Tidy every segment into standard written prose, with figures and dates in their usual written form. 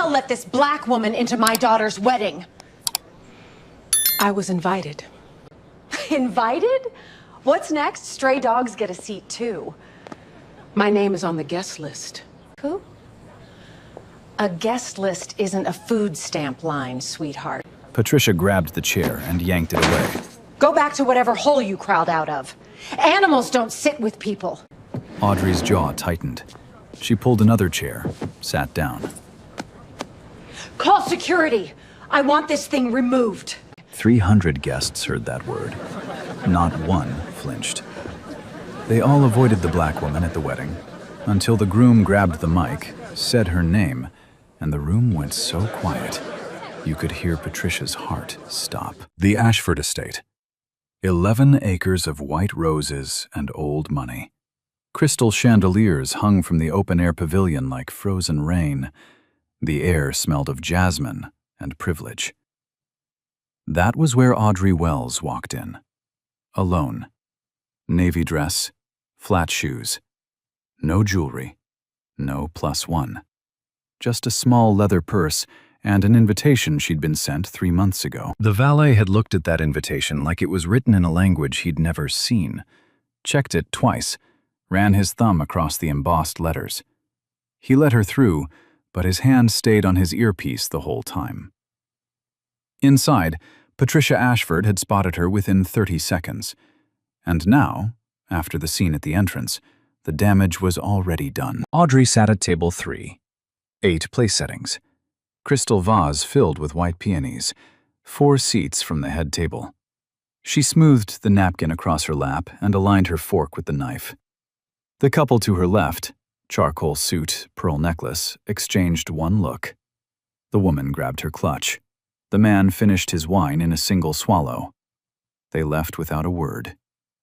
I'll let this black woman into my daughter's wedding. I was invited. Invited? What's next? Stray dogs get a seat, too. My name is on the guest list. Who? A guest list isn't a food stamp line, sweetheart. Patricia grabbed the chair and yanked it away. Go back to whatever hole you crawled out of. Animals don't sit with people. Audrey's jaw tightened. She pulled another chair, sat down. Call security. I want this thing removed. 300 guests heard that word. Not one flinched. They all avoided the black woman at the wedding, until the groom grabbed the mic, said her name, and the room went so quiet, you could hear Patricia's heart stop. The Ashford estate. 11 acres of white roses and old money. Crystal chandeliers hung from the open-air pavilion like frozen rain. The air smelled of jasmine and privilege. That was where Audrey Wells walked in. Alone. Navy dress, flat shoes. No jewelry. No +1. Just a small leather purse and an invitation she'd been sent 3 months ago. The valet had looked at that invitation like it was written in a language he'd never seen, checked it twice, ran his thumb across the embossed letters. He let her through, but his hand stayed on his earpiece the whole time. Inside, Patricia Ashford had spotted her within 30 seconds. And now, after the scene at the entrance, the damage was already done. Audrey sat at table 3. 8 place settings. Crystal vase filled with white peonies. 4 seats from the head table. She smoothed the napkin across her lap and aligned her fork with the knife. The couple to her left, charcoal suit, pearl necklace, exchanged one look. The woman grabbed her clutch. The man finished his wine in a single swallow. They left without a word.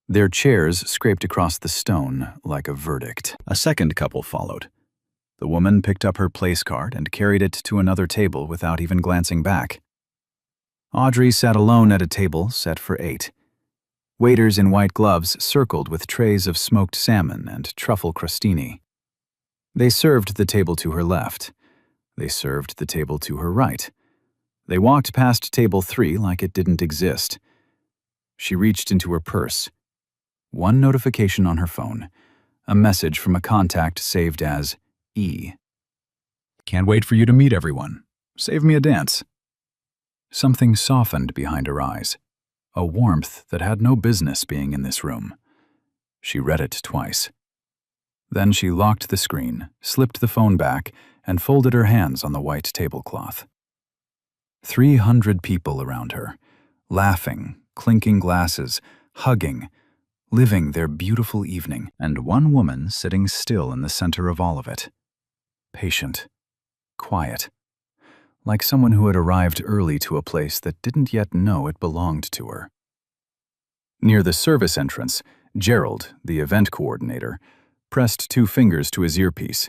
Their chairs scraped across the stone like a verdict. A second couple followed. The woman picked up her place card and carried it to another table without even glancing back. Audrey sat alone at a table set for 8. Waiters in white gloves circled with trays of smoked salmon and truffle crostini. They served the table to her left. They served the table to her right. They walked past table 3 like it didn't exist. She reached into her purse. One notification on her phone. A message from a contact saved as E. Can't wait for you to meet everyone. Save me a dance. Something softened behind her eyes. A warmth that had no business being in this room. She read it twice. Then she locked the screen, slipped the phone back, and folded her hands on the white tablecloth. 300 people around her, laughing, clinking glasses, hugging, living their beautiful evening, and one woman sitting still in the center of all of it. Patient, quiet, like someone who had arrived early to a place that didn't yet know it belonged to her. Near the service entrance, Gerald, the event coordinator, pressed 2 fingers to his earpiece.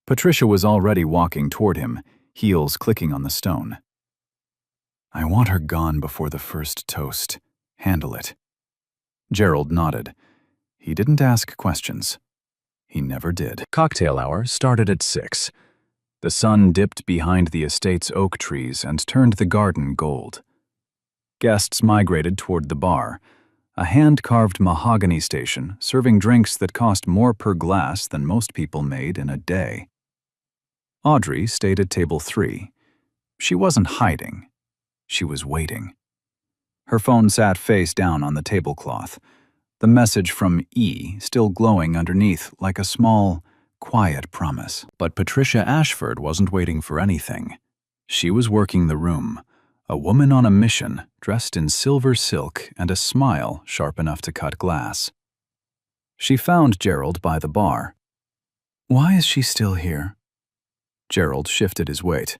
Patricia was already walking toward him, heels clicking on the stone. I want her gone before the first toast. Handle it. Gerald nodded. He didn't ask questions. He never did. Cocktail hour started at 6. The sun dipped behind the estate's oak trees and turned the garden gold. Guests migrated toward the bar, a hand-carved mahogany station serving drinks that cost more per glass than most people made in a day. Audrey stayed at table 3. She wasn't hiding. She was waiting. Her phone sat face down on the tablecloth, the message from E still glowing underneath like a small, quiet promise. But Patricia Ashford wasn't waiting for anything. She was working the room, a woman on a mission, dressed in silver silk and a smile sharp enough to cut glass. She found Gerald by the bar. Why is she still here? Gerald shifted his weight.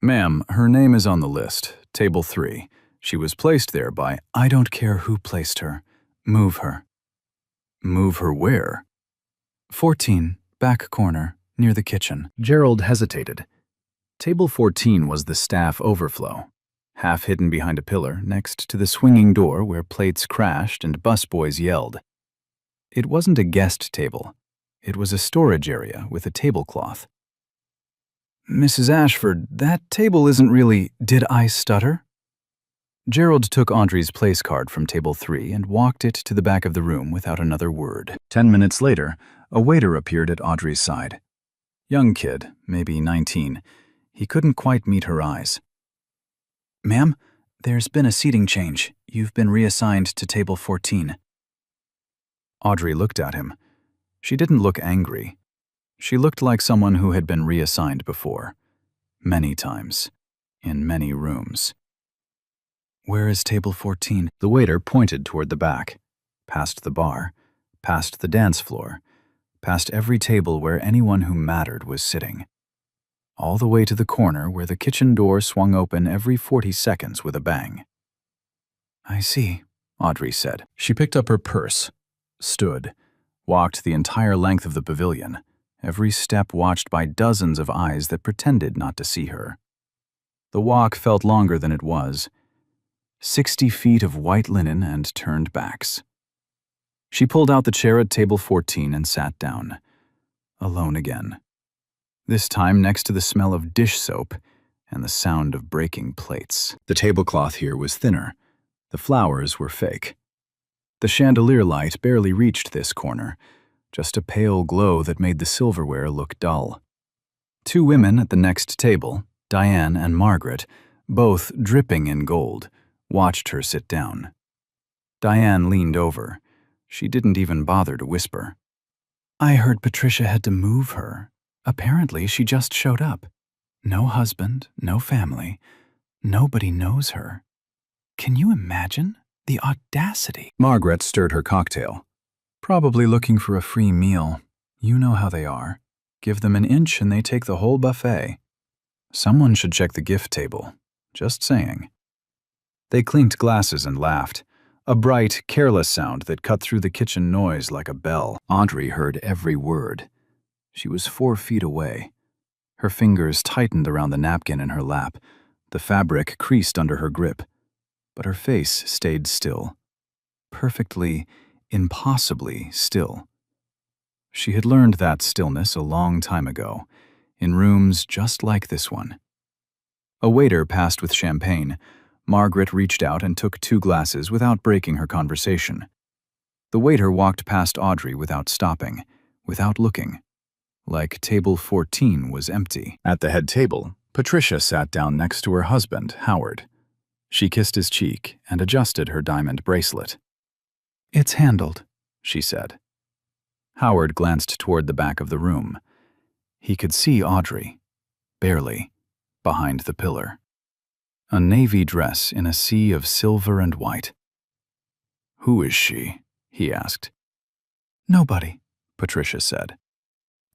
Ma'am, her name is on the list, table 3. She was placed there by, I don't care who placed her. Move her. Move her where? 14, back corner, near the kitchen. Gerald hesitated. Table 14 was the staff overflow, half hidden behind a pillar next to the swinging door where plates crashed and busboys yelled. It wasn't a guest table. It was a storage area with a tablecloth. Mrs. Ashford, that table isn't really... Did I stutter? Gerald took Audrey's place card from table 3 and walked it to the back of the room without another word. 10 minutes later, a waiter appeared at Audrey's side. Young kid, maybe 19. He couldn't quite meet her eyes. Ma'am, there's been a seating change. You've been reassigned to table 14. Audrey looked at him. She didn't look angry. She looked like someone who had been reassigned before. Many times. In many rooms. Where is table 14? The waiter pointed toward the back, past the bar, past the dance floor, past every table where anyone who mattered was sitting, all the way to the corner where the kitchen door swung open every 40 seconds with a bang. I see, Audrey said. She picked up her purse, stood, walked the entire length of the pavilion, every step watched by dozens of eyes that pretended not to see her. The walk felt longer than it was. 60 feet of white linen and turned backs. She pulled out the chair at table 14 and sat down. Alone again. This time next to the smell of dish soap and the sound of breaking plates. The tablecloth here was thinner. The flowers were fake. The chandelier light barely reached this corner, just a pale glow that made the silverware look dull. 2 women at the next table, Diane and Margaret, both dripping in gold, watched her sit down. Diane leaned over. She didn't even bother to whisper. I heard Patricia had to move her. Apparently, she just showed up. No husband, no family. Nobody knows her. Can you imagine the audacity? Margaret stirred her cocktail. Probably looking for a free meal. You know how they are. Give them an inch and they take the whole buffet. Someone should check the gift table. Just saying. They clinked glasses and laughed. A bright, careless sound that cut through the kitchen noise like a bell. Audrey heard every word. She was 4 feet away. Her fingers tightened around the napkin in her lap. The fabric creased under her grip. But her face stayed still. Perfectly, impossibly still. She had learned that stillness a long time ago, in rooms just like this one. A waiter passed with champagne. Margaret reached out and took 2 glasses without breaking her conversation. The waiter walked past Audrey without stopping, without looking, like table 14 was empty. At the head table, Patricia sat down next to her husband, Howard. She kissed his cheek and adjusted her diamond bracelet. It's handled, she said. Howard glanced toward the back of the room. He could see Audrey, barely, behind the pillar. A navy dress in a sea of silver and white. Who is she? He asked. Nobody, Patricia said.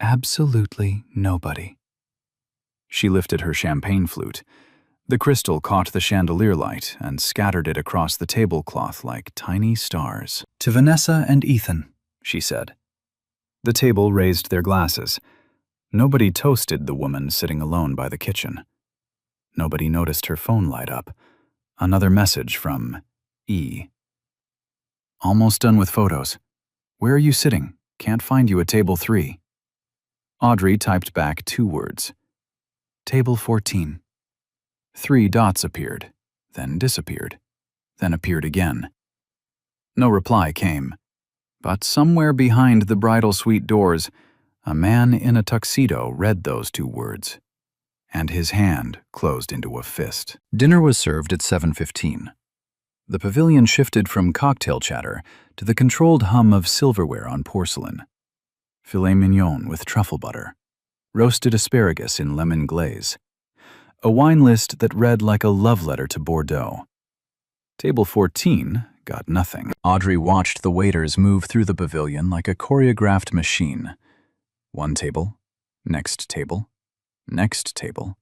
Absolutely nobody. She lifted her champagne flute. The crystal caught the chandelier light and scattered it across the tablecloth like tiny stars. To Vanessa and Ethan, she said. The table raised their glasses. Nobody toasted the woman sitting alone by the kitchen. Nobody noticed her phone light up. Another message from E. Almost done with photos. Where are you sitting? Can't find you at table 3. Audrey typed back 2 words. Table 14. 3 dots appeared, then disappeared, then appeared again. No reply came. But somewhere behind the bridal suite doors, a man in a tuxedo read those 2 words. And his hand closed into a fist. Dinner was served at 7:15. The pavilion shifted from cocktail chatter to the controlled hum of silverware on porcelain. Filet mignon with truffle butter. Roasted asparagus in lemon glaze. A wine list that read like a love letter to Bordeaux. Table 14 got nothing. Audrey watched the waiters move through the pavilion like a choreographed machine. One table, next table, next table.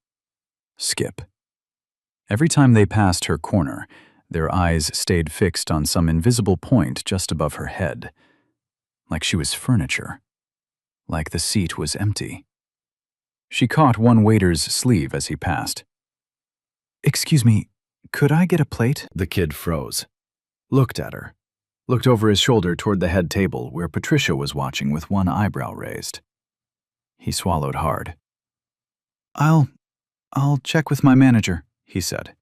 Skip. Every time they passed her corner, their eyes stayed fixed on some invisible point just above her head. Like she was furniture. Like the seat was empty. She caught one waiter's sleeve as he passed. Excuse me, could I get a plate? The kid froze. Looked at her. Looked over his shoulder toward the head table where Patricia was watching with one eyebrow raised. He swallowed hard. I'll check with my manager, he said.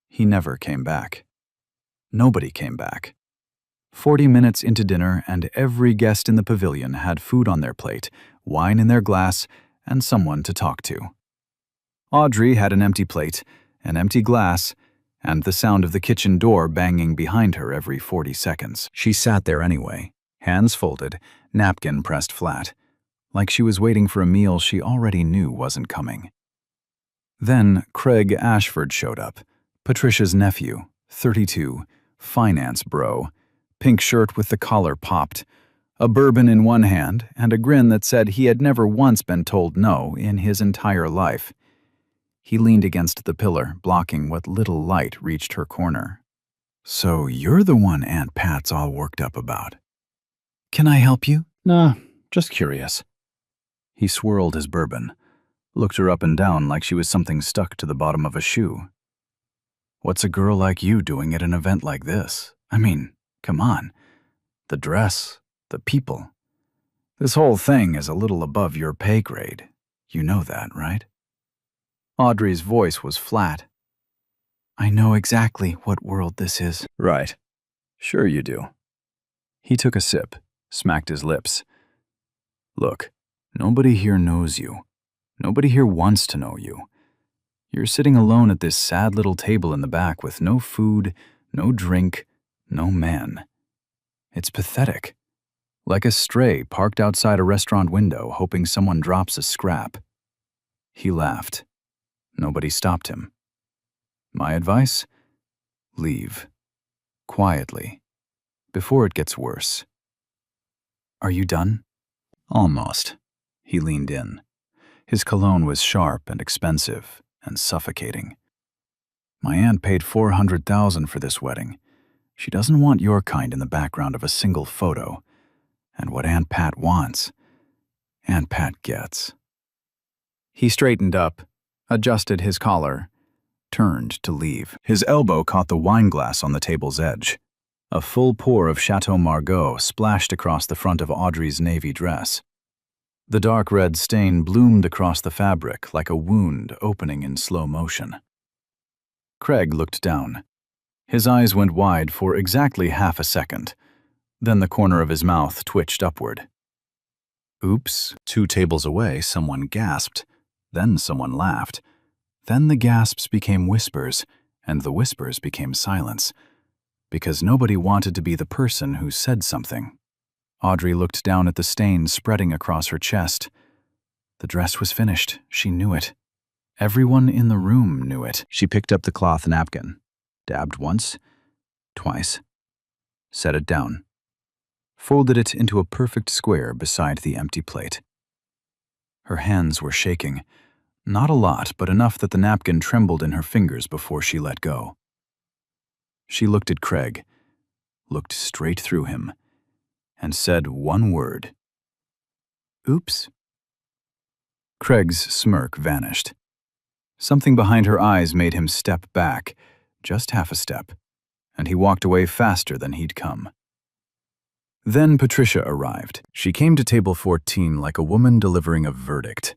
He never came back. Nobody came back. 40 minutes into dinner, and every guest in the pavilion had food on their plate, wine in their glass, and someone to talk to. Audrey had an empty plate, an empty glass, and the sound of the kitchen door banging behind her every 40 seconds. She sat there anyway, hands folded, napkin pressed flat, like she was waiting for a meal she already knew wasn't coming. Then Craig Ashford showed up, Patricia's nephew, 32, finance bro, pink shirt with the collar popped, a bourbon in one hand and a grin that said he had never once been told no in his entire life. He leaned against the pillar, blocking what little light reached her corner. "So you're the one Aunt Pat's all worked up about. Can I help you?" "Nah, just curious." He swirled his bourbon, looked her up and down like she was something stuck to the bottom of a shoe. "What's a girl like you doing at an event like this? I mean, come on. The dress, the people. This whole thing is a little above your pay grade. You know that, right?" Audrey's voice was flat. "I know exactly what world this is." "Right. Sure you do." He took a sip, smacked his lips. "Look, nobody here knows you. Nobody here wants to know you. You're sitting alone at this sad little table in the back with no food, no drink, no man. It's pathetic. Like a stray parked outside a restaurant window hoping someone drops a scrap." He laughed. Nobody stopped him. "My advice? Leave. Quietly. Before it gets worse." "Are you done?" "Almost." He leaned in. His cologne was sharp and expensive and suffocating. "My aunt paid $400,000 for this wedding. She doesn't want your kind in the background of a single photo. And what Aunt Pat wants, Aunt Pat gets." He straightened up, adjusted his collar, turned to leave. His elbow caught the wine glass on the table's edge. A full pour of Chateau Margaux splashed across the front of Audrey's navy dress. The dark red stain bloomed across the fabric like a wound opening in slow motion. Craig looked down. His eyes went wide for exactly half a second. Then the corner of his mouth twitched upward. "Oops." 2 tables away, someone gasped. Then someone laughed. Then the gasps became whispers, and the whispers became silence. Because nobody wanted to be the person who said something. Audrey looked down at the stain spreading across her chest. The dress was finished. She knew it. Everyone in the room knew it. She picked up the cloth napkin, dabbed once, twice, set it down, folded it into a perfect square beside the empty plate. Her hands were shaking. Not a lot, but enough that the napkin trembled in her fingers before she let go. She looked at Craig, looked straight through him, and said one word. "Oops." Craig's smirk vanished. Something behind her eyes made him step back, just half a step, and he walked away faster than he'd come. Then Patricia arrived. She came to table 14 like a woman delivering a verdict.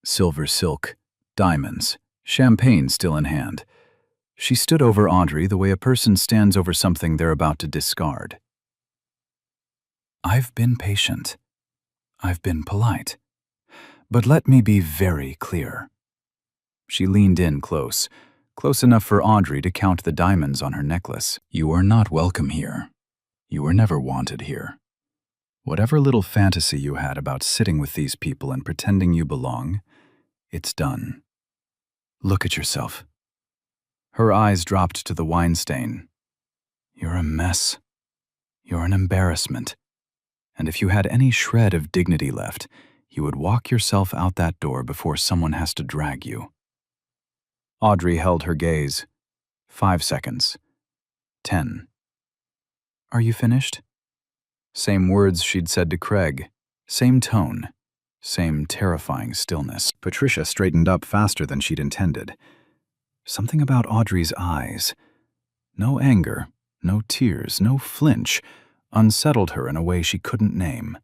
Silver silk, diamonds, champagne still in hand. She stood over Audrey the way a person stands over something they're about to discard. "I've been patient. I've been polite. But let me be very clear." She leaned in close enough for Audrey to count the diamonds on her necklace. "You are not welcome here. You were never wanted here. Whatever little fantasy you had about sitting with these people and pretending you belong, it's done. Look at yourself." Her eyes dropped to the wine stain. "You're a mess. You're an embarrassment. And if you had any shred of dignity left, you would walk yourself out that door before someone has to drag you." Audrey held her gaze. 5 seconds. 10. "Are you finished?" Same words she'd said to Craig. Same tone. Same terrifying stillness. Patricia straightened up faster than she'd intended. Something about Audrey's eyes. No anger, no tears, no flinch, unsettled her in a way she couldn't name.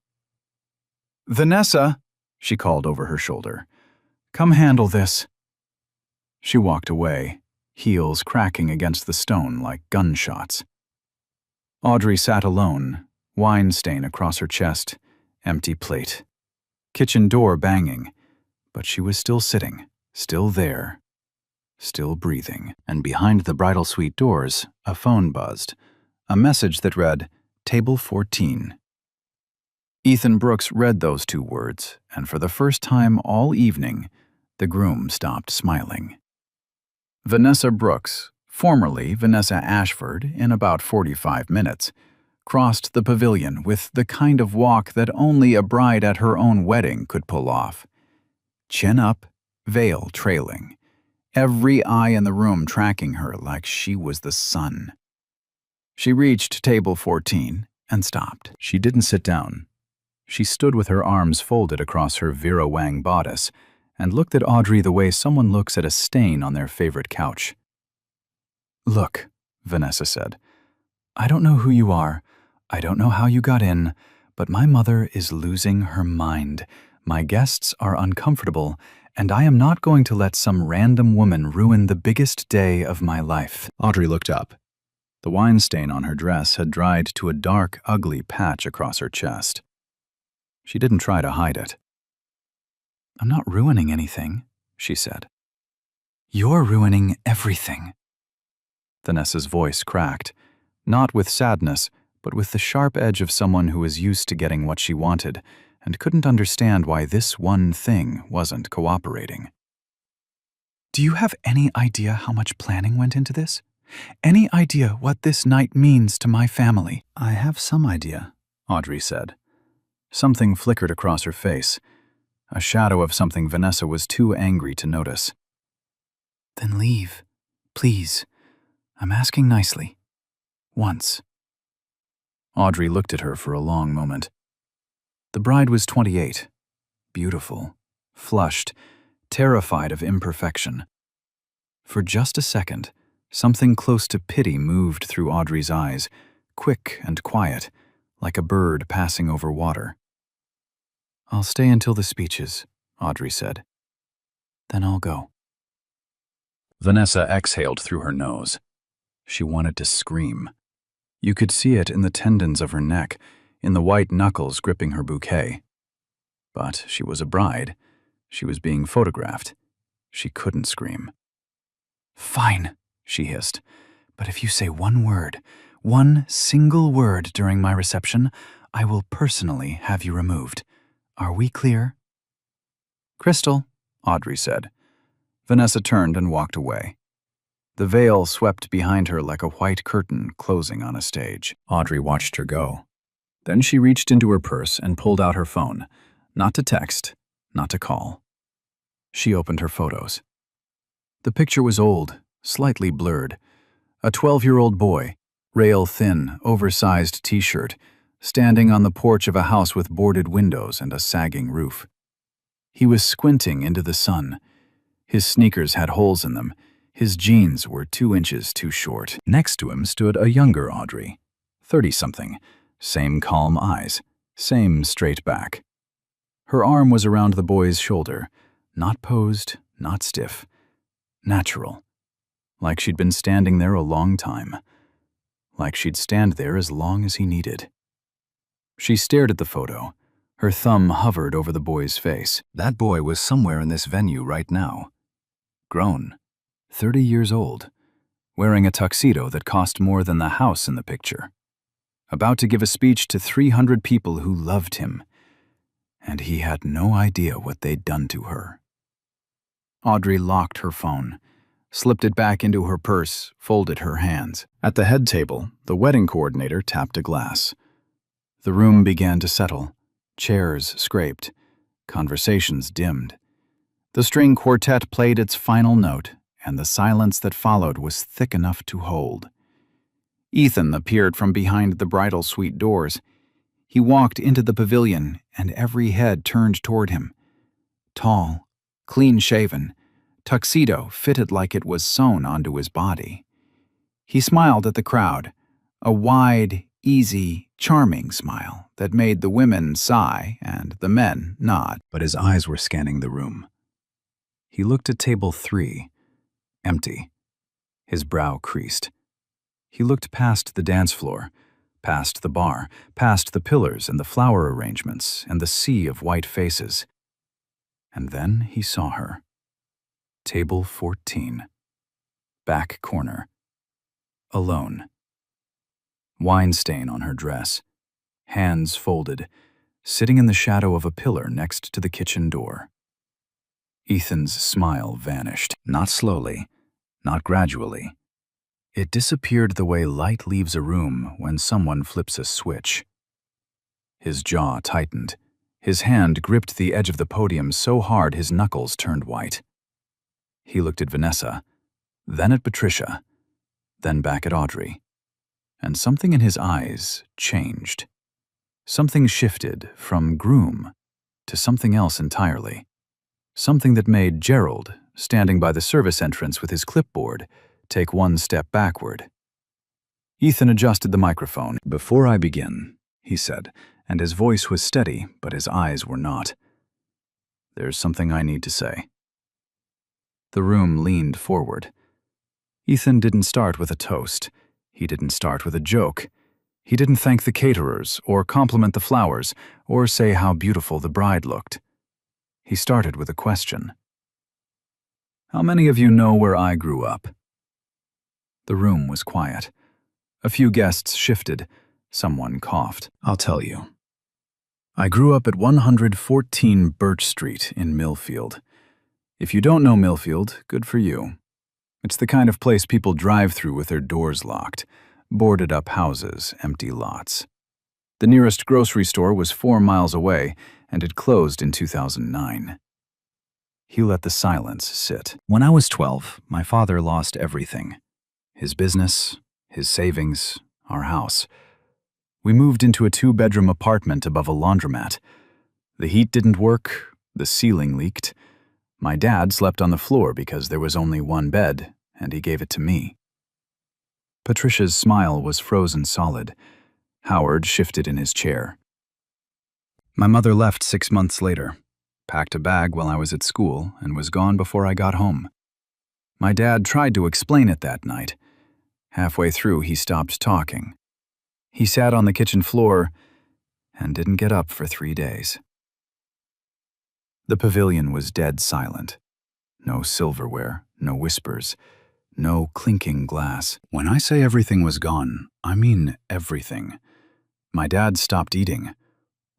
"Vanessa," she called over her shoulder. Come handle this." She walked away, heels cracking against the stone like gunshots. Audrey sat alone, wine stain across her chest, empty plate. Kitchen door banging, but she was still sitting, still there, still breathing. And behind the bridal suite doors, a phone buzzed, a message that read, "Table 14. Ethan Brooks read those 2 words, and for the first time all evening, the groom stopped smiling. Vanessa Brooks, formerly Vanessa Ashford, in about 45 minutes, crossed the pavilion with the kind of walk that only a bride at her own wedding could pull off. Chin up, veil trailing, every eye in the room tracking her like she was the sun. She reached table 14 and stopped. She didn't sit down. She stood with her arms folded across her Vera Wang bodice and looked at Audrey the way someone looks at a stain on their favorite couch. "Look," Vanessa said, "I don't know who you are. I don't know how you got in, but my mother is losing her mind. My guests are uncomfortable, and I am not going to let some random woman ruin the biggest day of my life." Audrey looked up. The wine stain on her dress had dried to a dark, ugly patch across her chest. She didn't try to hide it. "I'm not ruining anything," she said. "You're ruining everything." Vanessa's voice cracked, not with sadness, but with the sharp edge of someone who was used to getting what she wanted and couldn't understand why this one thing wasn't cooperating. "Do you have any idea how much planning went into this? Any idea what this night means to my family?" "I have some idea," Audrey said. Something flickered across her face, a shadow of something Vanessa was too angry to notice. "Then leave, please. I'm asking nicely. Once." Audrey looked at her for a long moment. The bride was 28, beautiful, flushed, terrified of imperfection. For just a second, something close to pity moved through Audrey's eyes, quick and quiet, like a bird passing over water. "I'll stay until the speeches," Audrey said. "Then I'll go." Vanessa exhaled through her nose. She wanted to scream. You could see it in the tendons of her neck, in the white knuckles gripping her bouquet. But she was a bride. She was being photographed. She couldn't scream. "Fine," she hissed. "But if you say one word, one single word during my reception, I will personally have you removed. Are we clear?" "Crystal," Audrey said. Vanessa turned and walked away. The veil swept behind her like a white curtain closing on a stage. Audrey watched her go. Then she reached into her purse and pulled out her phone, not to text, not to call. She opened her photos. The picture was old, slightly blurred. A 12-year-old boy, rail-thin, oversized t-shirt, standing on the porch of a house with boarded windows and a sagging roof. He was squinting into the sun. His sneakers had holes in them. His jeans were 2 inches too short. Next to him stood a younger Audrey, 30-something, same calm eyes, same straight back. Her arm was around the boy's shoulder, not posed, not stiff, natural, like she'd been standing there a long time, like she'd stand there as long as he needed. She stared at the photo. Her thumb hovered over the boy's face. That boy was somewhere in this venue right now. Grown, 30 years old, wearing a tuxedo that cost more than the house in the picture. About to give a speech to 300 people who loved him. And he had no idea what they'd done to her. Audrey locked her phone, slipped it back into her purse, folded her hands. At the head table, the wedding coordinator tapped a glass. The room began to settle. Chairs scraped. Conversations dimmed. The string quartet played its final note, and the silence that followed was thick enough to hold. Ethan appeared from behind the bridal suite doors. He walked into the pavilion, and every head turned toward him. Tall, clean-shaven, tuxedo fitted like it was sewn onto his body. He smiled at the crowd, a wide, easy, charming smile that made the women sigh and the men nod. But his eyes were scanning the room. He looked at table 3, empty. His brow creased. He looked past the dance floor, past the bar, past the pillars and the flower arrangements and the sea of white faces. And then he saw her. Table 14. Back corner. Alone. Wine stain on her dress. Hands folded, sitting in the shadow of a pillar next to the kitchen door. Ethan's smile vanished, not slowly, not gradually. It disappeared the way light leaves a room when someone flips a switch. His jaw tightened. His hand gripped the edge of the podium so hard his knuckles turned white. He looked at Vanessa, then at Patricia, then back at Audrey. And something in his eyes changed. Something shifted from Groom to something else entirely. Something that made Gerald, standing by the service entrance with his clipboard, take one step backward. Ethan adjusted the microphone. "Before I begin," he said, and his voice was steady, but his eyes were not. "There's something I need to say." The room leaned forward. Ethan didn't start with a toast. He didn't start with a joke. He didn't thank the caterers, or compliment the flowers, or say how beautiful the bride looked. He started with a question. "How many of you know where I grew up?" The room was quiet. A few guests shifted. Someone coughed. "I'll tell you. I grew up at 114 Birch Street in Millfield. If you don't know Millfield, good for you. It's the kind of place people drive through with their doors locked. Boarded up houses, empty lots. The nearest grocery store was 4 miles away, and it closed in 2009. He let the silence sit. "When I was 12, my father lost everything. His business, his savings, our house. We moved into a 2-bedroom apartment above a laundromat. The heat didn't work, the ceiling leaked. My dad slept on the floor because there was only one bed, and he gave it to me." Patricia's smile was frozen solid. Howard shifted in his chair. "My mother left 6 months later, packed a bag while I was at school, and was gone before I got home. My dad tried to explain it that night. Halfway through, he stopped talking. He sat on the kitchen floor and didn't get up for 3 days." The pavilion was dead silent. No silverware, no whispers, no clinking glass. When I say everything was gone, I mean everything. My dad stopped eating.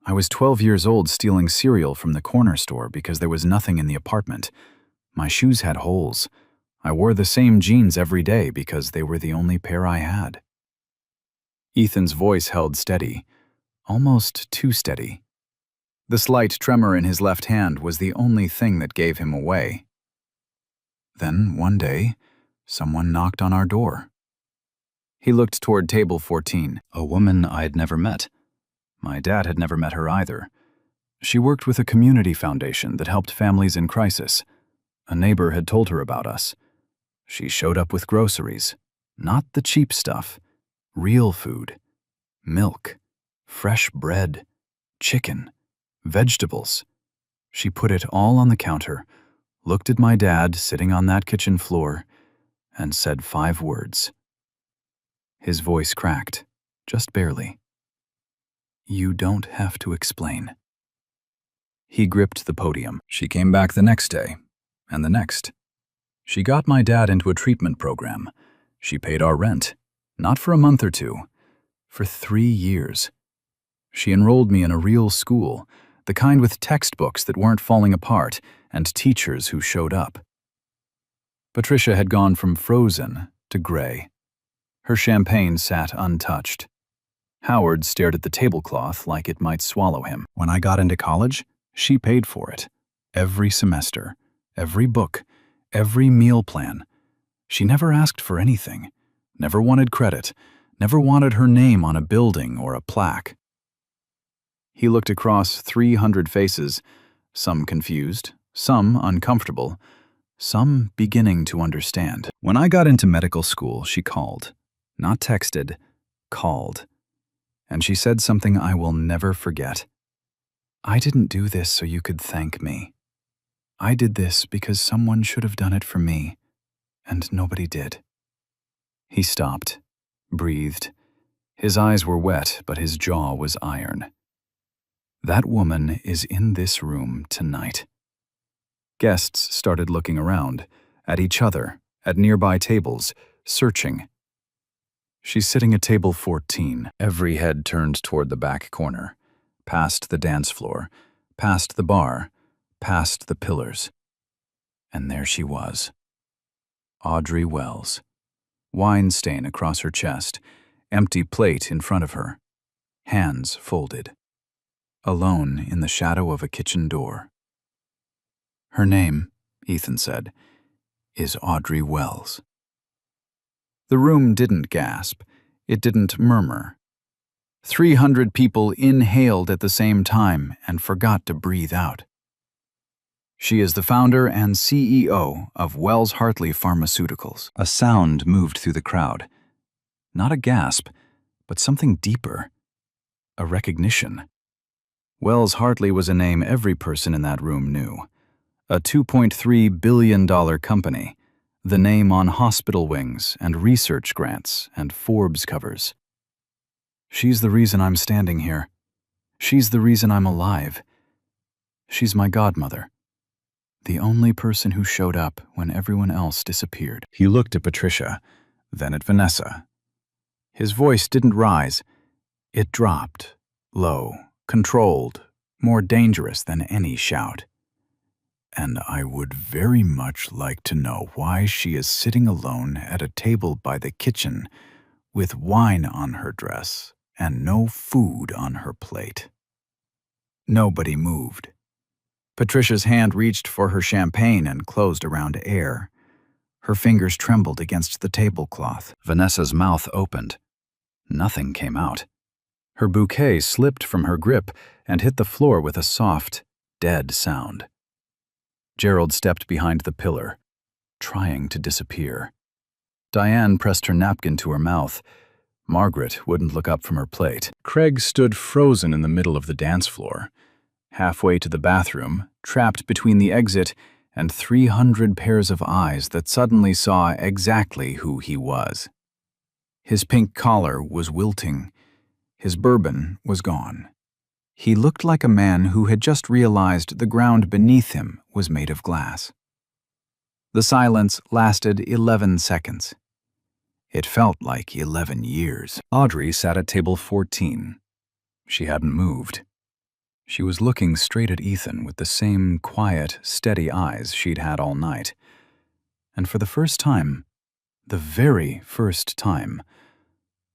I was 12 years old stealing cereal from the corner store because there was nothing in the apartment. My shoes had holes. I wore the same jeans every day because they were the only pair I had. Ethan's voice held steady, almost too steady. The slight tremor in his left hand was the only thing that gave him away. Then, one day, someone knocked on our door. He looked toward table 14, a woman I'd never met. My dad had never met her either. She worked with a community foundation that helped families in crisis. A neighbor had told her about us. She showed up with groceries, not the cheap stuff, real food, milk, fresh bread, chicken, vegetables. She put it all on the counter, looked at my dad sitting on that kitchen floor, and said 5 words. His voice cracked, just barely. "You don't have to explain." He gripped the podium. She came back the next day, and the next. She got my dad into a treatment program. She paid our rent, not for a month or 2, for 3 years. She enrolled me in a real school, the kind with textbooks that weren't falling apart and teachers who showed up. Patricia had gone from frozen to gray. Her champagne sat untouched. Howard stared at the tablecloth like it might swallow him. When I got into college, she paid for it. Every semester, every book, every meal plan. She never asked for anything, never wanted credit, never wanted her name on a building or a plaque. He looked across 300 faces, some confused, some uncomfortable, some beginning to understand. When I got into medical school, she called. Not texted, called. And she said something I will never forget. "I didn't do this so you could thank me. I did this because someone should have done it for me, and nobody did. He stopped, breathed. His eyes were wet, but his jaw was iron. That woman is in this room tonight. Guests started looking around, at each other, at nearby tables, searching. She's sitting at table 14, every head turned toward the back corner, past the dance floor, past the bar, past the pillars. And there she was. Audrey Wells. Wine stain across her chest, empty plate in front of her, hands folded. Alone in the shadow of a kitchen door. Her name, Ethan said, is Audrey Wells. The room didn't gasp. It didn't murmur. 300 people inhaled at the same time and forgot to breathe out. She is the founder and CEO of Wells Hartley Pharmaceuticals. A sound moved through the crowd. Not a gasp, but something deeper. A recognition. Wells Hartley was a name every person in that room knew. A $2.3 billion company. The name on hospital wings and research grants and Forbes covers. She's the reason I'm standing here. She's the reason I'm alive. She's my godmother. The only person who showed up when everyone else disappeared. He looked at Patricia, then at Vanessa. His voice didn't rise. It dropped, low, controlled, more dangerous than any shout. And I would very much like to know why she is sitting alone at a table by the kitchen with wine on her dress and no food on her plate. Nobody moved. Patricia's hand reached for her champagne and closed around air. Her fingers trembled against the tablecloth. Vanessa's mouth opened. Nothing came out. Her bouquet slipped from her grip and hit the floor with a soft, dead sound. Gerald stepped behind the pillar, trying to disappear. Diane pressed her napkin to her mouth. Margaret wouldn't look up from her plate. Craig stood frozen in the middle of the dance floor, halfway to the bathroom, trapped between the exit and 300 pairs of eyes that suddenly saw exactly who he was. His pink collar was wilting. His bourbon was gone. He looked like a man who had just realized the ground beneath him was made of glass. The silence lasted 11 seconds. It felt like 11 years. Audrey sat at table 14. She hadn't moved. She was looking straight at Ethan with the same quiet, steady eyes she'd had all night. And for the first time, the very first time,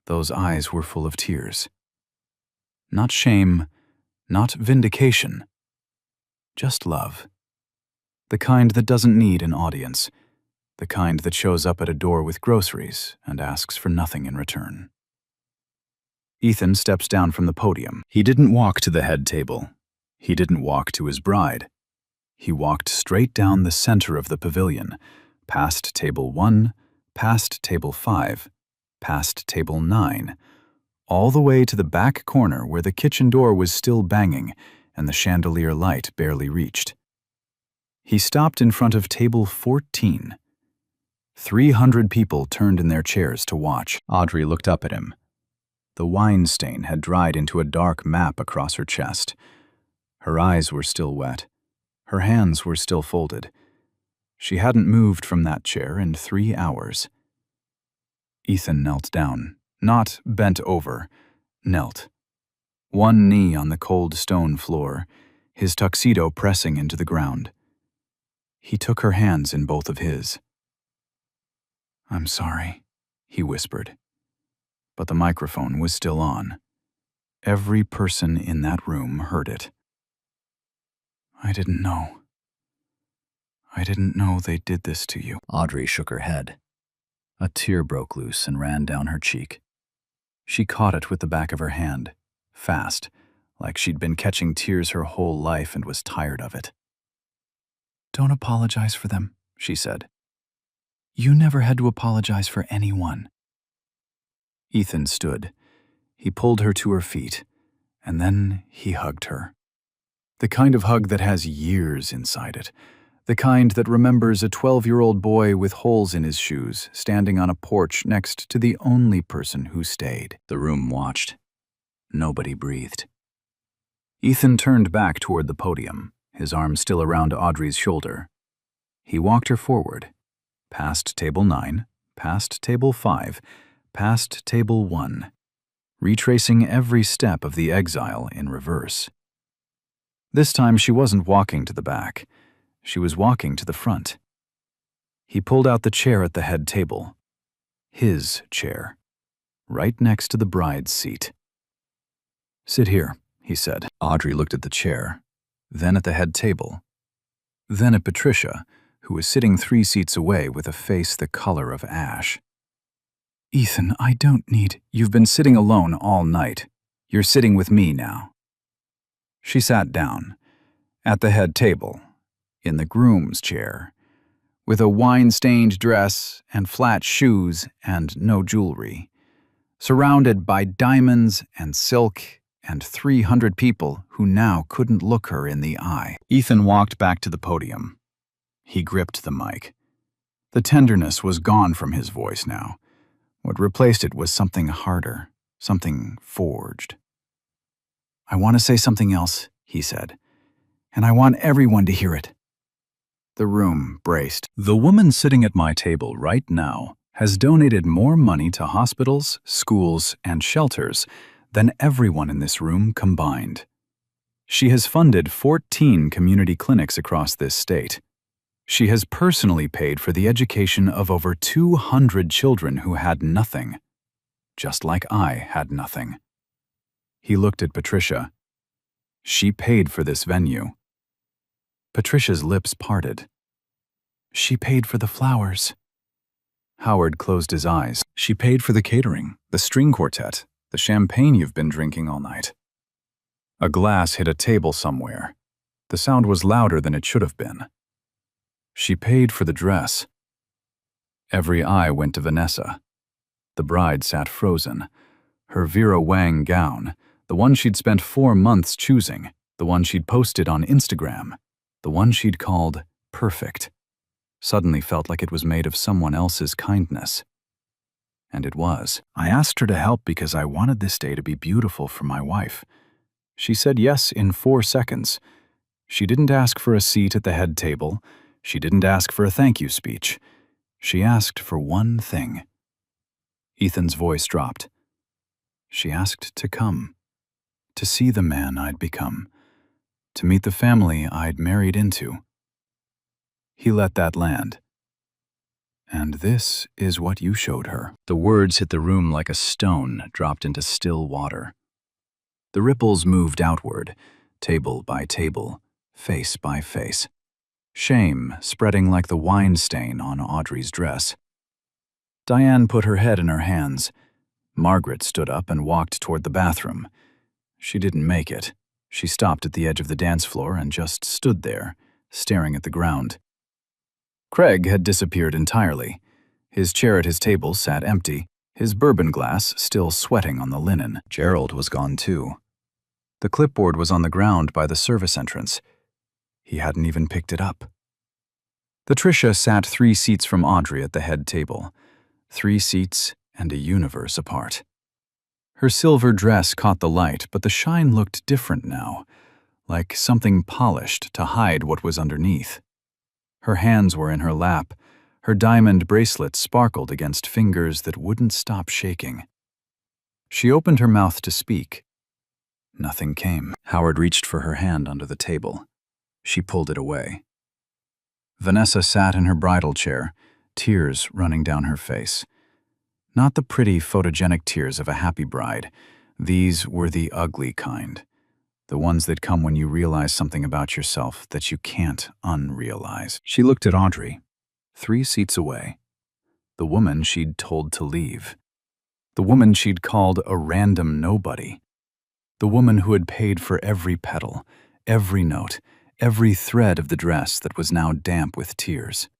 those eyes were full of tears. Not shame, not vindication, just love. The kind that doesn't need an audience, the kind that shows up at a door with groceries and asks for nothing in return. Ethan steps down from the podium. He didn't walk to the head table. He didn't walk to his bride. He walked straight down the center of the pavilion, past table 1, past table 5, past table 9, all the way to the back corner where the kitchen door was still banging and the chandelier light barely reached. He stopped in front of table 14. 300 people turned in their chairs to watch. Audrey looked up at him. The wine stain had dried into a dark map across her chest. Her eyes were still wet. Her hands were still folded. She hadn't moved from that chair in 3 hours. Ethan knelt down, not bent over, knelt. One knee on the cold stone floor, his tuxedo pressing into the ground. He took her hands in both of his. "I'm sorry," he whispered. But the microphone was still on. Every person in that room heard it. "I didn't know. I didn't know they did this to you." Audrey shook her head. A tear broke loose and ran down her cheek. She caught it with the back of her hand, fast, like she'd been catching tears her whole life and was tired of it. "Don't apologize for them," she said. "You never had to apologize for anyone." Ethan stood. He pulled her to her feet, and then he hugged her. The kind of hug that has years inside it, The kind that remembers a 12-year-old boy with holes in his shoes standing on a porch next to the only person who stayed. The room watched. Nobody breathed. Ethan turned back toward the podium, his arm still around Audrey's shoulder. He walked her forward, past table 9, past table 5, past table 1, retracing every step of the exile in reverse. This time she wasn't walking to the back. She was walking to the front. He pulled out the chair at the head table. His chair, right next to the bride's seat. "Sit here," he said. Audrey looked at the chair, then at the head table, then at Patricia, who was sitting 3 seats away with a face the color of ash. "Ethan, I don't need— You've been sitting alone all night. You're sitting with me now." She sat down, at the head table, in the groom's chair, with a wine-stained dress and flat shoes and no jewelry, surrounded by diamonds and silk and 300 people who now couldn't look her in the eye. Ethan walked back to the podium. He gripped the mic. The tenderness was gone from his voice now. What replaced it was something harder, something forged. "I want to say something else," he said, "and I want everyone to hear it." The room braced. "The woman sitting at my table right now has donated more money to hospitals, schools, and shelters than everyone in this room combined. She has funded 14 community clinics across this state. She has personally paid for the education of over 200 children who had nothing, just like I had nothing." He looked at Patricia. "She paid for this venue." Patricia's lips parted. "She paid for the flowers." Howard closed his eyes. "She paid for the catering, the string quartet, the champagne you've been drinking all night." A glass hit a table somewhere. The sound was louder than it should have been. "She paid for the dress." Every eye went to Vanessa. The bride sat frozen. Her Vera Wang gown, the one she'd spent 4 months choosing, the one she'd posted on Instagram, the one she'd called perfect, suddenly felt like it was made of someone else's kindness. And it was. "I asked her to help because I wanted this day to be beautiful for my wife. She said yes in 4 seconds. She didn't ask for a seat at the head table. She didn't ask for a thank you speech. She asked for one thing." Ethan's voice dropped. "She asked to come, to see the man I'd become, to meet the family I'd married into." He let that land. "And this is what you showed her." The words hit the room like a stone dropped into still water. The ripples moved outward, table by table, face by face. Shame spreading like the wine stain on Audrey's dress. Diane put her head in her hands. Margaret stood up and walked toward the bathroom. She didn't make it. She stopped at the edge of the dance floor and just stood there, staring at the ground. Craig had disappeared entirely. His chair at his table sat empty, his bourbon glass still sweating on the linen. Gerald was gone too. The clipboard was on the ground by the service entrance. He hadn't even picked it up. Patricia sat 3 seats from Audrey at the head table, 3 seats and a universe apart. Her silver dress caught the light, but the shine looked different now, like something polished to hide what was underneath. Her hands were in her lap. Her diamond bracelet sparkled against fingers that wouldn't stop shaking. She opened her mouth to speak. Nothing came. Howard reached for her hand under the table. She pulled it away. Vanessa sat in her bridal chair, tears running down her face. Not the pretty, photogenic tears of a happy bride. These were the ugly kind. The ones that come when you realize something about yourself that you can't unrealize. She looked at Audrey, 3 seats away. The woman she'd told to leave. The woman she'd called a random nobody. The woman who had paid for every petal, every note, every thread of the dress that was now damp with tears.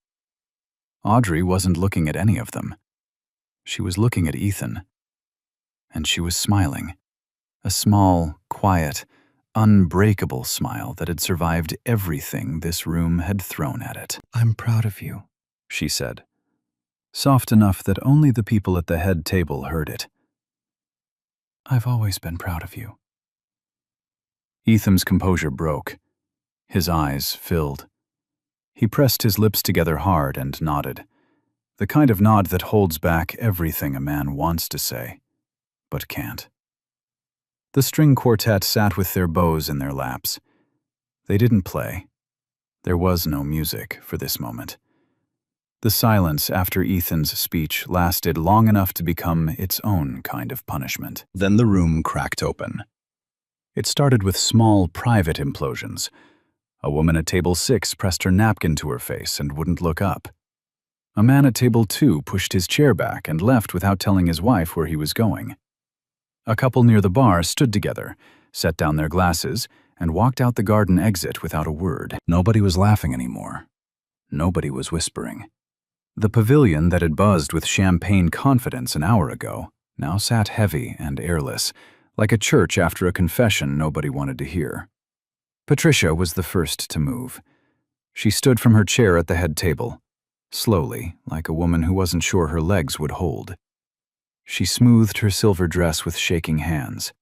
Audrey wasn't looking at any of them. She was looking at Ethan. And she was smiling. A small, quiet, unbreakable smile that had survived everything this room had thrown at it. "I'm proud of you," she said, soft enough that only the people at the head table heard it. "I've always been proud of you." Ethan's composure broke. His eyes filled. He pressed his lips together hard and nodded, the kind of nod that holds back everything a man wants to say, but can't. The string quartet sat with their bows in their laps. They didn't play. There was no music for this moment. The silence after Ethan's speech lasted long enough to become its own kind of punishment. Then the room cracked open. It started with small, private implosions. A woman at table 6 pressed her napkin to her face and wouldn't look up. A man at table 2 pushed his chair back and left without telling his wife where he was going. A couple near the bar stood together, set down their glasses, and walked out the garden exit without a word. Nobody was laughing anymore. Nobody was whispering. The pavilion that had buzzed with champagne confidence an hour ago now sat heavy and airless, like a church after a confession nobody wanted to hear. Patricia was the first to move. She stood from her chair at the head table, slowly, like a woman who wasn't sure her legs would hold. She smoothed her silver dress with shaking hands.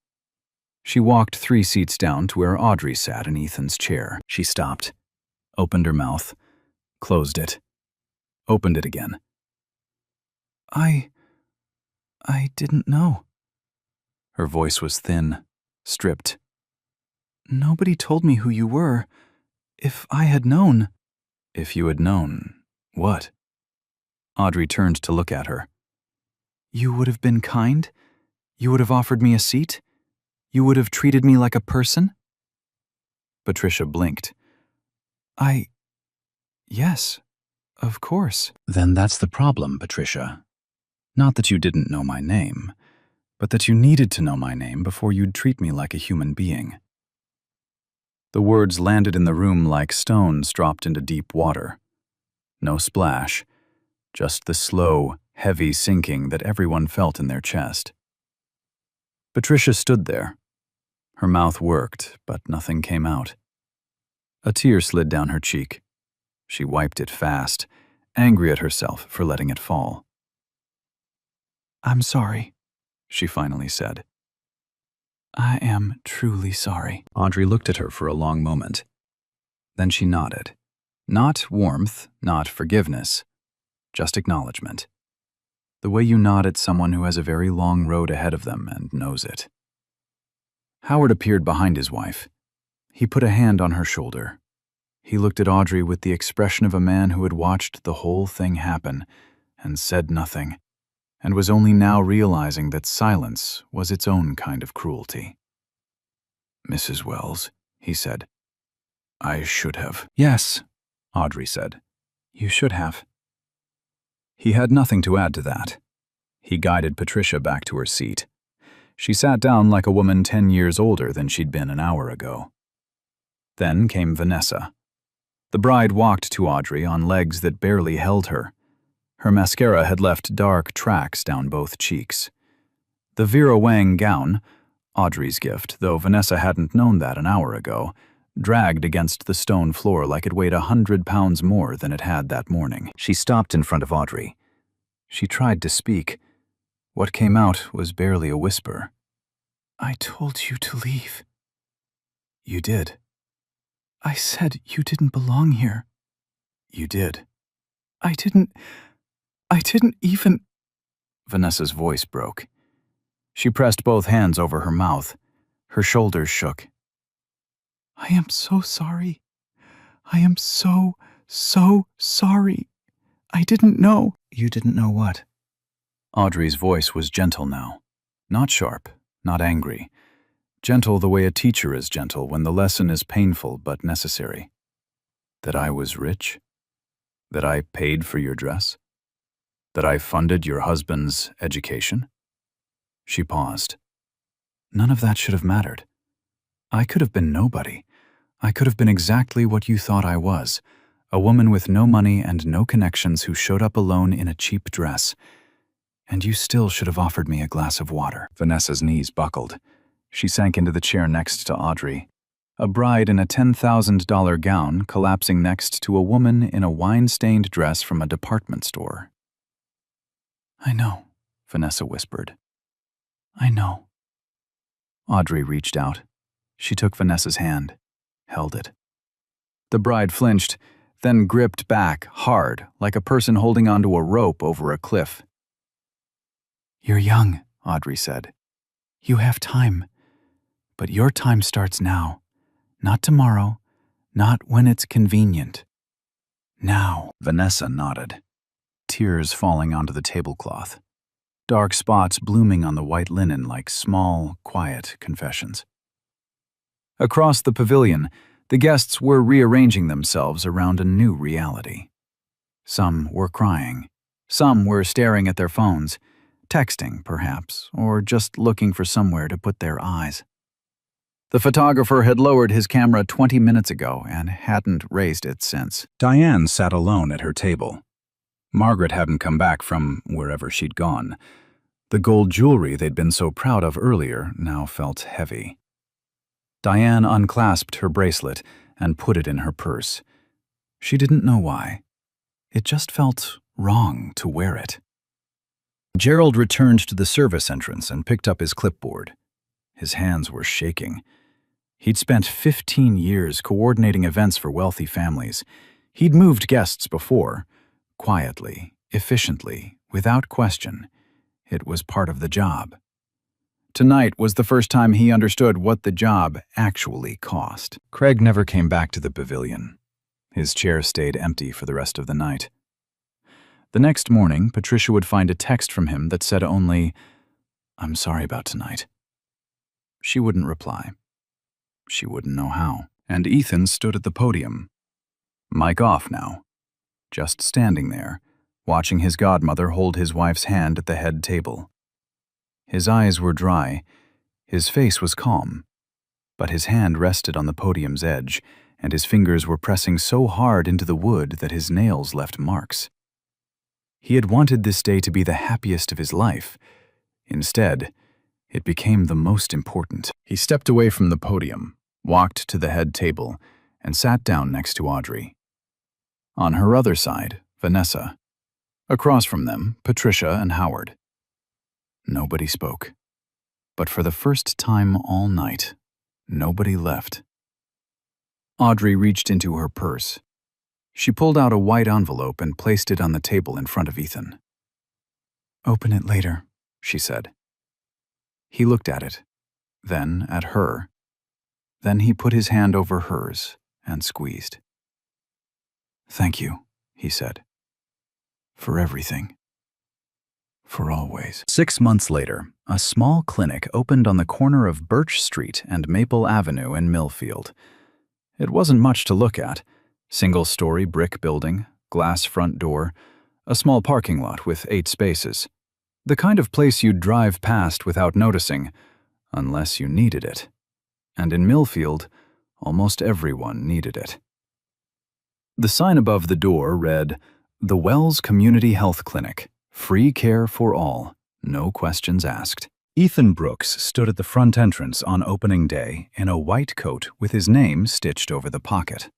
She walked 3 seats down to where Audrey sat in Ethan's chair. She stopped, opened her mouth, closed it, opened it again. I didn't know." Her voice was thin, stripped. "Nobody told me who you were. If I had known—" "If you had known what?" Audrey turned to look at her. "You would have been kind? You would have offered me a seat? You would have treated me like a person?" Patricia blinked. Yes, of course." "Then that's the problem, Patricia. Not that you didn't know my name, but that you needed to know my name before you'd treat me like a human being." The words landed in the room like stones dropped into deep water. No splash, just the slow, heavy sinking that everyone felt in their chest. Patricia stood there. Her mouth worked, but nothing came out. A tear slid down her cheek. She wiped it fast, angry at herself for letting it fall. "I'm sorry," she finally said. "I am truly sorry." Audrey looked at her for a long moment. Then she nodded. Not warmth, not forgiveness, just acknowledgement. The way you nod at someone who has a very long road ahead of them and knows it. Howard appeared behind his wife. He put a hand on her shoulder. He looked at Audrey with the expression of a man who had watched the whole thing happen and said nothing, and was only now realizing that silence was its own kind of cruelty. "Mrs. Wells," he said, "I should have." "Yes," Audrey said, "you should have." He had nothing to add to that. He guided Patricia back to her seat. She sat down like a woman 10 years older than she'd been an hour ago. Then came Vanessa. The bride walked to Audrey on legs that barely held her. Her mascara had left dark tracks down both cheeks. The Vera Wang gown, Audrey's gift, though Vanessa hadn't known that an hour ago, dragged against the stone floor like it weighed 100 pounds more than it had that morning. She stopped in front of Audrey. She tried to speak. What came out was barely a whisper. "I told you to leave." "You did." "I said you didn't belong here." "You did." I didn't even—" Vanessa's voice broke. She pressed both hands over her mouth. Her shoulders shook. "I am so sorry. I am so sorry. I didn't know." "You didn't know what?" Audrey's voice was gentle now. Not sharp, not angry. Gentle the way a teacher is gentle when the lesson is painful but necessary. "That I was rich? That I paid for your dress? That I funded your husband's education?" She paused. "None of that should have mattered. I could have been nobody. I could have been exactly what you thought I was, a woman with no money and no connections who showed up alone in a cheap dress. And you still should have offered me a glass of water." Vanessa's knees buckled. She sank into the chair next to Audrey. A bride in a $10,000 gown collapsing next to a woman in a wine-stained dress from a department store. "I know," Vanessa whispered. "I know." Audrey reached out. She took Vanessa's hand, held it. The bride flinched, then gripped back hard, like a person holding onto a rope over a cliff. "You're young," Audrey said. "You have time. But your time starts now. Not tomorrow, not when it's convenient. Now." Vanessa nodded, tears falling onto the tablecloth, dark spots blooming on the white linen like small, quiet confessions. Across the pavilion, the guests were rearranging themselves around a new reality. Some were crying. Some were staring at their phones, texting, perhaps, or just looking for somewhere to put their eyes. The photographer had lowered his camera 20 minutes ago and hadn't raised it since. Diane sat alone at her table. Margaret hadn't come back from wherever she'd gone. The gold jewelry they'd been so proud of earlier now felt heavy. Diane unclasped her bracelet and put it in her purse. She didn't know why. It just felt wrong to wear it. Gerald returned to the service entrance and picked up his clipboard. His hands were shaking. He'd spent 15 years coordinating events for wealthy families. He'd moved guests before, quietly, efficiently, without question. It was part of the job. Tonight was the first time he understood what the job actually cost. Craig never came back to the pavilion. His chair stayed empty for the rest of the night. The next morning, Patricia would find a text from him that said only, "I'm sorry about tonight." She wouldn't reply. She wouldn't know how. And Ethan stood at the podium. Mic off now. Just standing there, watching his godmother hold his wife's hand at the head table. His eyes were dry. His face was calm. But his hand rested on the podium's edge, and his fingers were pressing so hard into the wood that his nails left marks. He had wanted this day to be the happiest of his life. Instead, it became the most important. He stepped away from the podium, walked to the head table, and sat down next to Audrey. On her other side, Vanessa. Across from them, Patricia and Howard. Nobody spoke. But for the first time all night, nobody left. Audrey reached into her purse. She pulled out a white envelope and placed it on the table in front of Ethan. "Open it later," she said. He looked at it, then at her. Then he put his hand over hers and squeezed. "Thank you," he said. "For everything. For always." 6 months later, a small clinic opened on the corner of Birch Street and Maple Avenue in Millfield. It wasn't much to look at. Single-story brick building, glass front door, a small parking lot with 8 spaces. The kind of place you'd drive past without noticing, unless you needed it. And in Millfield, almost everyone needed it. The sign above the door read, "The Wells Community Health Clinic. Free care for all. No questions asked." Ethan Brooks stood at the front entrance on opening day in a white coat with his name stitched over the pocket.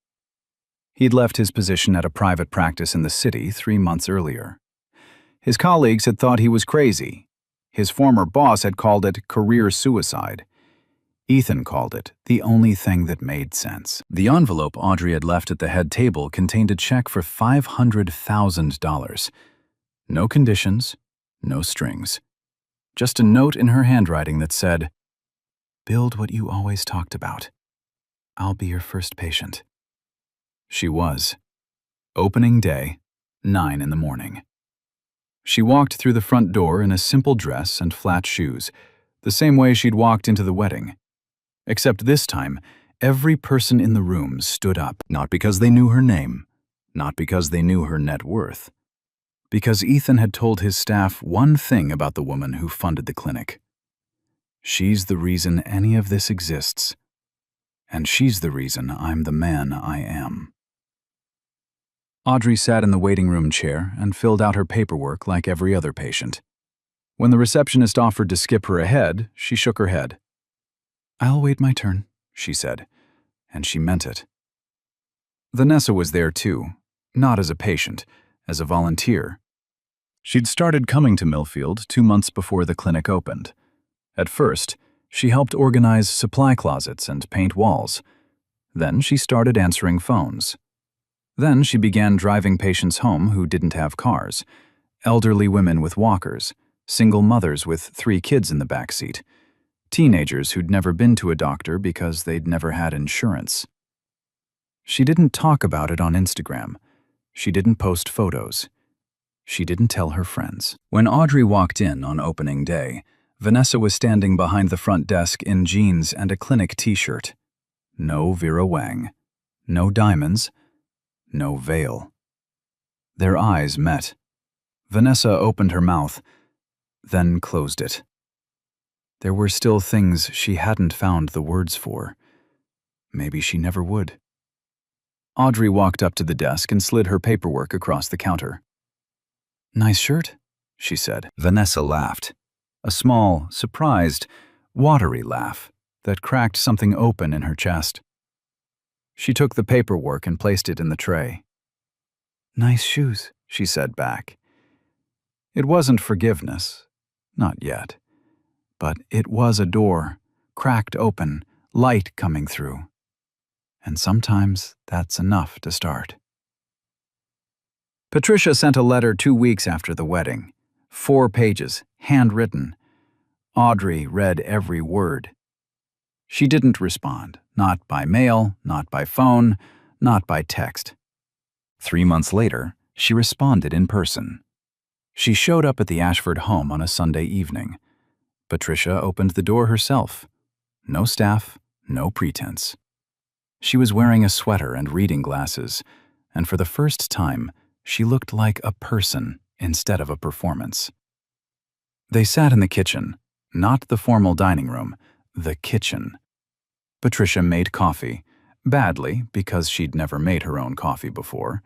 He'd left his position at a private practice in the city 3 months earlier. His colleagues had thought he was crazy. His former boss had called it career suicide. Ethan called it the only thing that made sense. The envelope Audrey had left at the head table contained a check for $500,000. No conditions, no strings. Just a note in her handwriting that said, "Build what you always talked about. I'll be your first patient." She was. Opening day, 9 in the morning. She walked through the front door in a simple dress and flat shoes, the same way she'd walked into the wedding. Except this time, every person in the room stood up, not because they knew her name, not because they knew her net worth, because Ethan had told his staff one thing about the woman who funded the clinic. She's the reason any of this exists, and she's the reason I'm the man I am. Audrey sat in the waiting room chair and filled out her paperwork like every other patient. When the receptionist offered to skip her ahead, she shook her head. "I'll wait my turn," she said, and she meant it. Vanessa was there too, not as a patient, as a volunteer. She'd started coming to Millfield 2 months before the clinic opened. At first, she helped organize supply closets and paint walls. Then she started answering phones. Then she began driving patients home who didn't have cars, elderly women with walkers, single mothers with 3 kids in the back seat, teenagers who'd never been to a doctor because they'd never had insurance. She didn't talk about it on Instagram. She didn't post photos. She didn't tell her friends. When Audrey walked in on opening day, Vanessa was standing behind the front desk in jeans and a clinic t-shirt. No Vera Wang. No diamonds. No veil. Their eyes met. Vanessa opened her mouth, then closed it. There were still things she hadn't found the words for. Maybe she never would. Audrey walked up to the desk and slid her paperwork across the counter. "Nice shirt," she said. Vanessa laughed. A small, surprised, watery laugh that cracked something open in her chest. She took the paperwork and placed it in the tray. "Nice shoes," she said back. It wasn't forgiveness, not yet. But it was a door, cracked open, light coming through. And sometimes that's enough to start. Patricia sent a letter 2 weeks after the wedding. 4 pages, handwritten. Audrey read every word. She didn't respond, not by mail, not by phone, not by text. 3 months later, she responded in person. She showed up at the Ashford home on a Sunday evening. Patricia opened the door herself. No staff, no pretense. She was wearing a sweater and reading glasses, and for the first time, she looked like a person instead of a performance. They sat in the kitchen, not the formal dining room, the kitchen. Patricia made coffee, badly because she'd never made her own coffee before,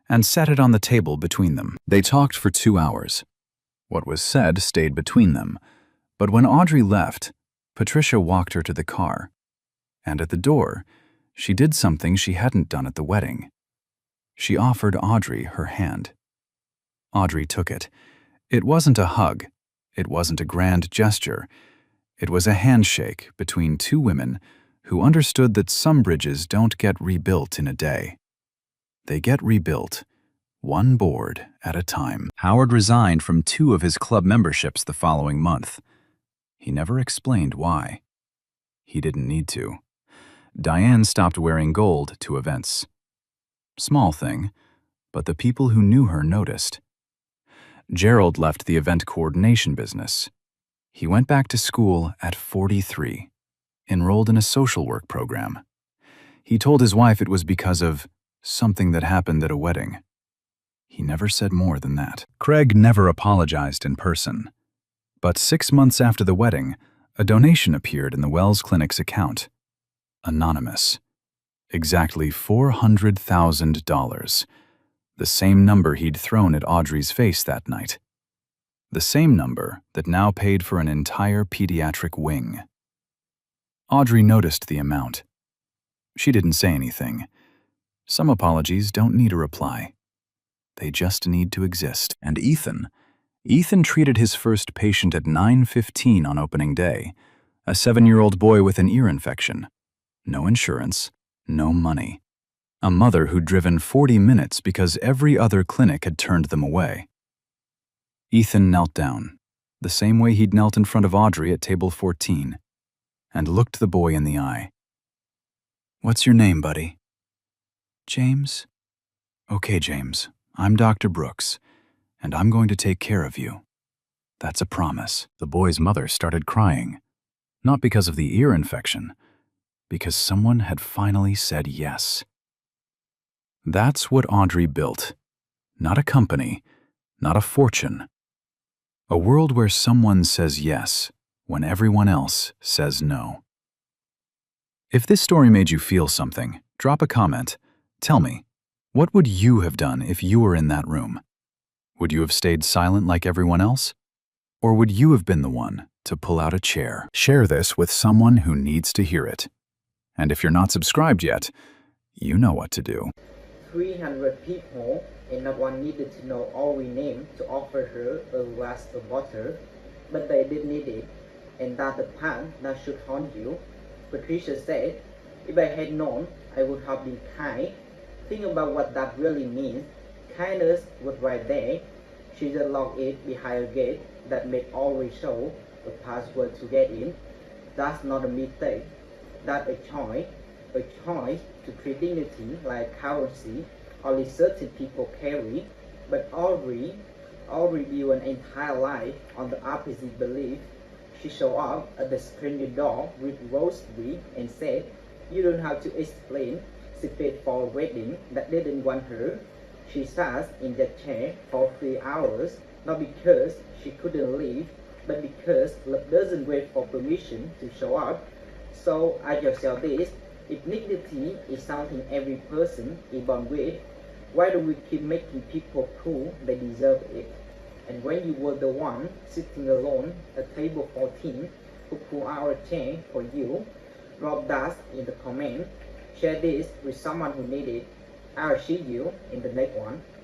and set it on the table between them. They talked for 2 hours. What was said stayed between them, but when Audrey left, Patricia walked her to the car. And at the door, she did something she hadn't done at the wedding. She offered Audrey her hand. Audrey took it. It wasn't a hug. It wasn't a grand gesture. It was a handshake between 2 women who understood that some bridges don't get rebuilt in a day. They get rebuilt, one board at a time. Howard resigned from 2 of his club memberships the following month. He never explained why. He didn't need to. Diane stopped wearing gold to events. Small thing, but the people who knew her noticed. Gerald left the event coordination business. He went back to school at 43, enrolled in a social work program. He told his wife it was because of something that happened at a wedding. He never said more than that. Craig never apologized in person. But 6 months after the wedding, a donation appeared in the Wells Clinic's account. Anonymous. Exactly $400,000. The same number he'd thrown at Audrey's face that night. The same number that now paid for an entire pediatric wing. Audrey noticed the amount. She didn't say anything. Some apologies don't need a reply. They just need to exist. And Ethan treated his first patient at 9:15 on opening day, a 7-year-old boy with an ear infection. No insurance, no money. A mother who'd driven 40 minutes because every other clinic had turned them away. Ethan knelt down, the same way he'd knelt in front of Audrey at table 14, and looked the boy in the eye. "What's your name, buddy?" "James." "Okay, James, I'm Dr. Brooks, and I'm going to take care of you. That's a promise." The boy's mother started crying, not because of the ear infection, because someone had finally said yes. That's what Audrey built. Not a company, not a fortune. A world where someone says yes when everyone else says no. If this story made you feel something, drop a comment. Tell me, what would you have done if you were in that room? Would you have stayed silent like everyone else? Or would you have been the one to pull out a chair? Share this with someone who needs to hear it. And if you're not subscribed yet, you know what to do. 300 people, and not one needed to know our name to offer her a glass of water, but they did need it, and that's the part that should haunt you. Patricia said, if I had known, I would have been kind. Think about what that really means. Kindness was right there. She just locked it behind a gate that made always show a password to get in. That's not a mistake. That's a choice to treat dignity like currency only certain people carry. But Audrey built an entire life on the opposite belief. She showed up at the stranger door with rosary and said, you don't have to explain. She paid for a wedding that didn't want her. She sat in that chair for 3 hours, not because she couldn't leave, but because love doesn't wait for permission to show up. So ask yourself this, if dignity is something every person is born with, why do we keep making people prove they deserve it? And when you were the one sitting alone at table 14 who pulled out a chair for you, drop that in the comment. Share this with someone who needs it. I'll see you in the next one.